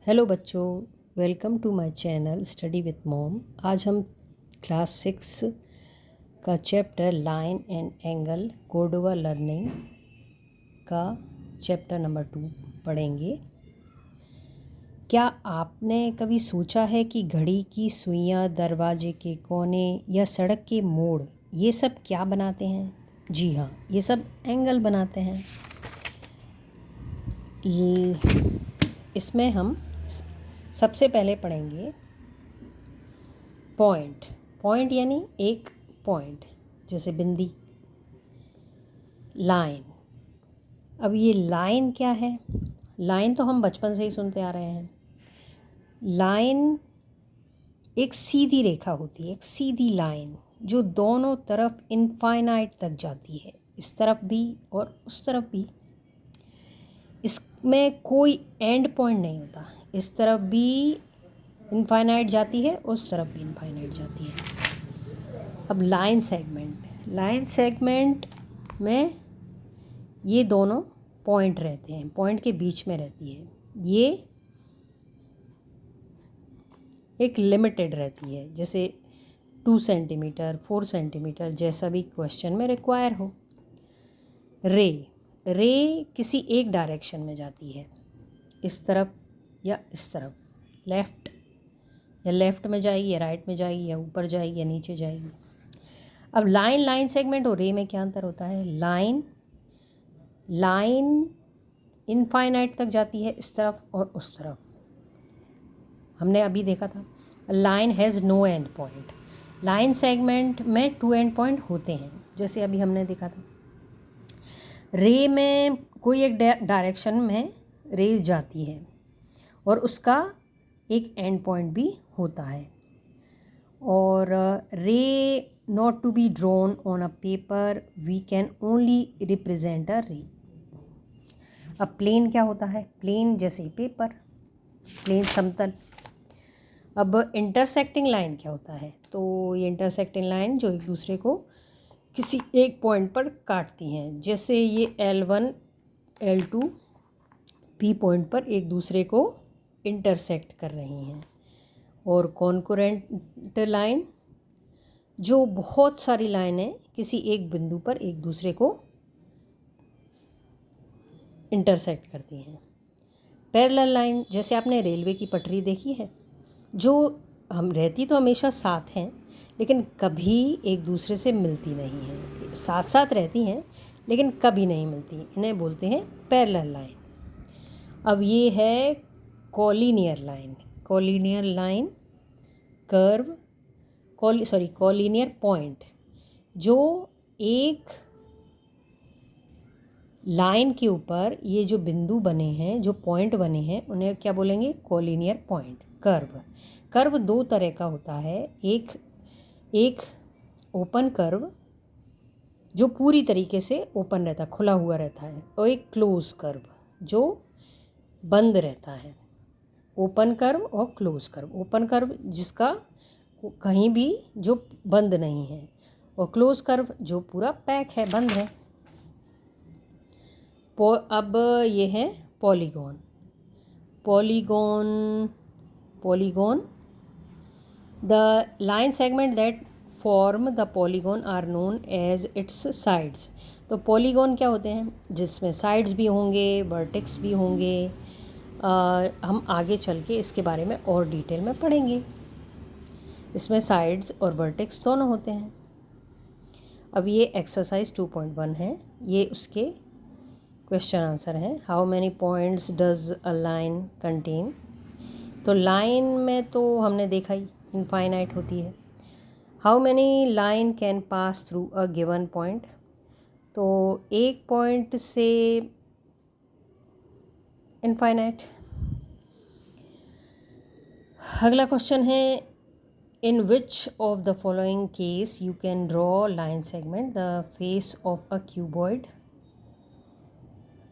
Hello बच्चों, welcome to my channel study with mom. आज हम क्लास 6 का chapter line and angle Cordova learning का चैप्टर नंबर 2 पढ़ेंगे। क्या आपने कभी सोचा है कि घड़ी की सुइयां, दरवाजे के कोने या सड़क के मोड़ ये सब क्या बनाते हैं? जी हाँ, ये सब एंगल बनाते हैं। इसमें हम सबसे पहले पढ़ेंगे पॉइंट। पॉइंट यानी एक पॉइंट, जैसे बिंदी। लाइन। अब ये लाइन क्या है? लाइन तो हम बचपन से ही सुनते आ रहे हैं। लाइन एक सीधी रेखा होती है, एक सीधी लाइन जो दोनों तरफ इनफाइनाइट तक जाती है, इस तरफ भी और उस तरफ भी। इसमें कोई एंड पॉइंट नहीं होता, इस तरफ भी इनफाइनाइट जाती है, उस तरफ भी इनफाइनाइट जाती है। अब लाइन सेगमेंट में ये दोनों पॉइंट रहते हैं, पॉइंट के बीच में रहती है। ये एक लिमिटेड रहती है, जैसे 2 सेंटीमीटर, 4 सेंटीमीटर, जैसा भी क्वेश्चन में रिक्वायर हो। रे किसी एक डायरेक्शन में जाती है, इस तरफ या इस तरफ, लेफ़्ट में जाएगी या राइट में जाएगी या ऊपर जाएगी या नीचे जाएगी। अब लाइन सेगमेंट और रे में क्या अंतर होता है? लाइन इनफाइनाइट तक जाती है, इस तरफ और उस तरफ। हमने अभी देखा था line has no end point. Line segment में 2 एंड पॉइंट होते हैं, जैसे अभी हमने देखा था। रे में कोई एक डायरेक्शन में रे जाती है और उसका एक एंड पॉइंट भी होता है। और रे not to be drawn on a paper, we can only represent a ray. अब प्लेन क्या होता है? प्लेन जैसे पेपर, प्लेन समतल। अब इंटरसेक्टिंग लाइन क्या होता है? तो ये इंटरसेक्टिंग लाइन जो एक दूसरे को किसी एक पॉइंट पर काटती हैं, जैसे ये L1 L2 P पॉइंट पर एक दूसरे को इंटरसेक्ट कर रही हैं। और कॉन्करेंट लाइन, जो बहुत सारी लाइनें किसी एक बिंदु पर एक दूसरे को इंटरसेक्ट करती हैं। पैरेलल लाइन, जैसे आपने रेलवे की पटरी देखी है, जो हम रहती तो हमेशा साथ हैं लेकिन कभी एक दूसरे से मिलती नहीं हैं। साथ साथ रहती हैं लेकिन कभी नहीं मिलती, इन्हें बोलते हैं पैरेलल लाइन। अब ये है collinear line, curve, collinear point, जो एक लाइन के ऊपर ये जो बिंदु बने हैं, जो पॉइंट बने हैं, उन्हें क्या बोलेंगे? Collinear point. कर्व 2 तरह का होता है। एक ओपन कर्व जो पूरी तरीके से ओपन रहता है, खुला हुआ रहता है, और एक क्लोज कर्व जो बंद रहता है। ओपन कर्व और क्लोज कर्व। ओपन कर्व जिसका कहीं भी जो बंद नहीं है, और क्लोज कर्व जो पूरा पैक है, बंद है। अब ये है polygon. The line segment that form the polygon are known as its sides. तो पॉलीगॉन क्या होते हैं? जिसमें साइड्स भी होंगे, वर्टेक्स भी होंगे। हम आगे चल के इसके बारे में और डिटेल में पढ़ेंगे। इसमें साइड्स और वर्टेक्स दोनों होते हैं। अब ये एक्सरसाइज 2.1 है, ये उसके क्वेश्चन आंसर हैं। How many points does a line contain? तो लाइन में तो हमने देखा ही इनफाइनाइट होती है। How many line can pass through a given point? तो एक पॉइंट से इनफाइनाइट। अगला क्वेश्चन है, in which of the following case you can draw line segment the face of a cuboid?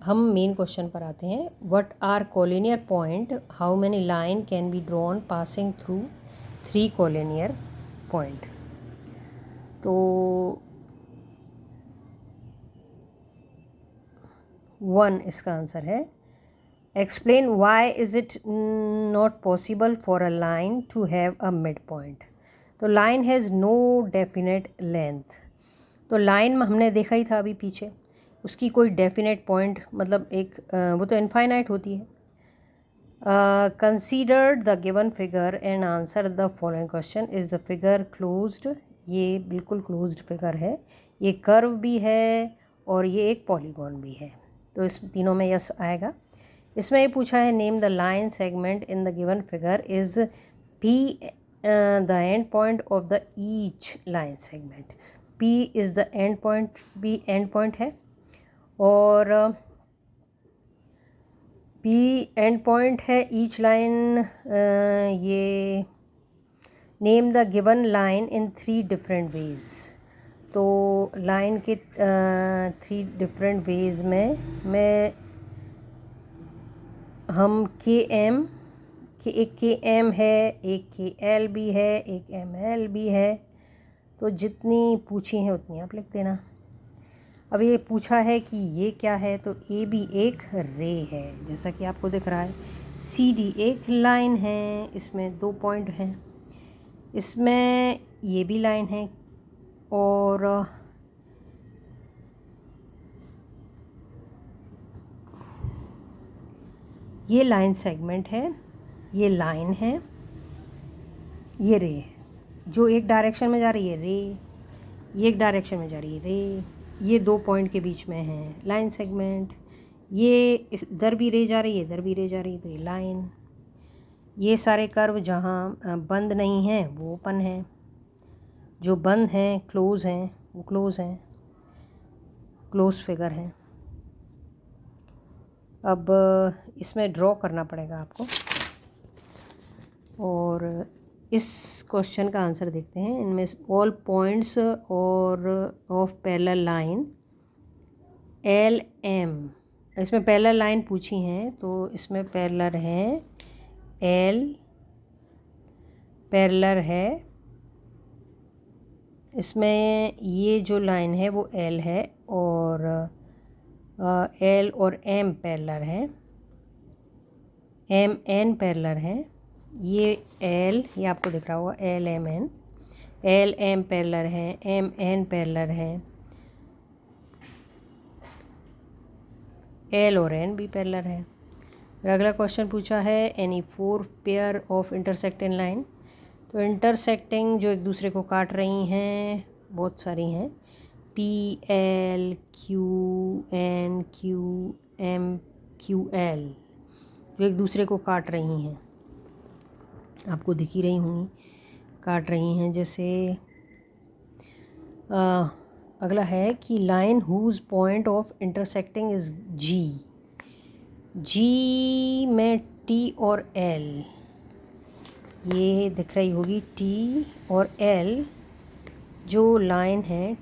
हम मेन क्वेश्चन पर आते हैं। What are collinear point? How many line can be drawn passing through 3 collinear point? तो 1 इसका answer है। Explain why is it not possible for a line to have a mid point. तो line has no definite length. तो line में हमने देखा ही था अभी पीछे, उसकी कोई डेफिनेट पॉइंट मतलब एक वो तो इनफाइनाइट होती है। Consider the given figure and answer the following question. Is the figure closed? ये बिल्कुल क्लोज्ड फिगर है, ये कर्व भी है और ये एक पॉलीगॉन भी है, तो इस तीनों में यस आएगा। इसमें ये पूछा है name the line segment in the given figure. Is P the end point of the each line segment. P is the end point, P and point है और पी एंड पॉइंट है ईच लाइन। ये name the given line in 3 different ways. तो line के 3 different ways में मैं हम के एम के एक के एम है, एक के एल भी है, एक एम एल भी है, तो जितनी पूछी हैं उतनी आप लिख देना। अब ये पूछा है कि ये क्या है, तो ए भी एक रे है जैसा कि आपको दिख रहा है। सी डी एक लाइन है, इसमें 2 पॉइंट हैं, इसमें ये भी लाइन है और ये लाइन सेगमेंट है, ये लाइन है, ये रे है। जो एक डायरेक्शन में जा रही है रे, ये एक डायरेक्शन में जा रही है रे, ये 2 पॉइंट के बीच में है लाइन सेगमेंट। ये इधर भी रे जा रही है, इधर भी रे जा रही है, तो ये लाइन। ये सारे कर्व जहाँ बंद नहीं हैं वो ओपन हैं, जो बंद हैं क्लोज़ हैं वो क्लोज़ हैं, क्लोज फिगर हैं। अब इसमें ड्रॉ करना पड़ेगा आपको और इस क्वेश्चन का आंसर देखते हैं। इनमें ऑल पॉइंट्स और of parallel line L M, इसमें पैरेलल लाइन पूछी हैं तो इसमें पैरेलल है एल, पैरेलल है, इसमें ये जो लाइन है वो एल है और एल और एम पैरेलल है, एम एन पैरेलल है। ये एल, ये आपको दिख रहा होगा L M N, L M parallel है, एम एन पैरेलल है, एल और एन भी पैरेलल है। अगला क्वेश्चन पूछा है any 4 pair of intersecting line. तो इंटरसेक्टिंग जो एक दूसरे को काट रही हैं बहुत सारी हैं, P L Q N Q M Q L, जो एक दूसरे को काट रही हैं, आपको दिख ही रही होंगी काट रही हैं। जैसे अगला है कि line whose point of intersecting is G. G में टी और एल, ये दिख रही होगी टी और एल जो लाइन है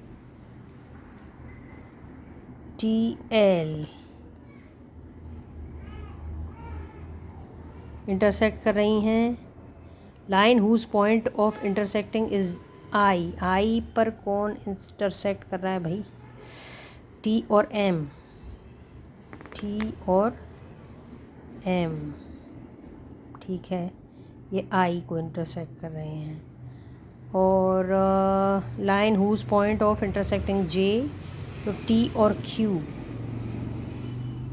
टी एल इंटरसेक्ट कर रही हैं। Line whose point of intersecting is I, I पर कौन इंटरसेक्ट कर रहा है भाई? टी और एम, टी और एम, ठीक है, ये आई को इंटरसेक्ट कर रहे हैं। और line whose point of intersecting J, तो टी और Q.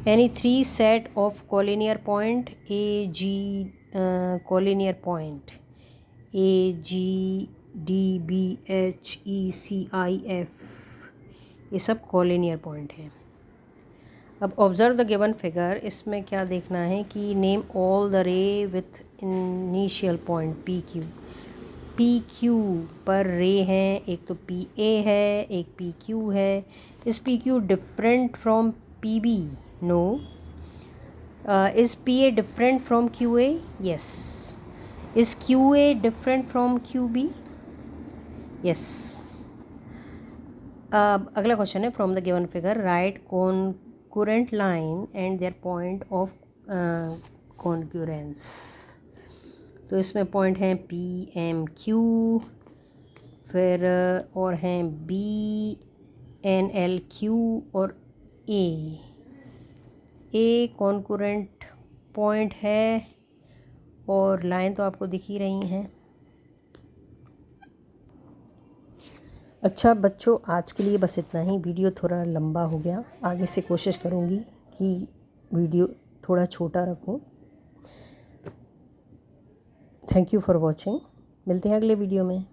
Any 3 set of collinear point A G, collinear point A G D B H E C I F, ये सब कोलिनियर पॉइंट हैं। अब ऑब्जर्व द गिवन फिगर, इसमें क्या देखना है कि name all the ray with initial point P Q. P Q पर रे हैं, एक तो पी ए है, एक पी क्यू है। Is P Q different from P B? No. Is P A different from Q A? Yes. Is Q A different from Q B? Yes. अगला question है from the given figure write concurrent line and their point of concurrence. तो इसमें point हैं P M Q, फिर और हैं B N L Q और ए concurrent point है और लाइन तो आपको दिख ही रही हैं। अच्छा बच्चों, आज के लिए बस इतना ही। वीडियो थोड़ा लंबा हो गया, आगे से कोशिश करूँगी कि वीडियो थोड़ा छोटा रखूँ। Thank you for watching. मिलते हैं अगले वीडियो में।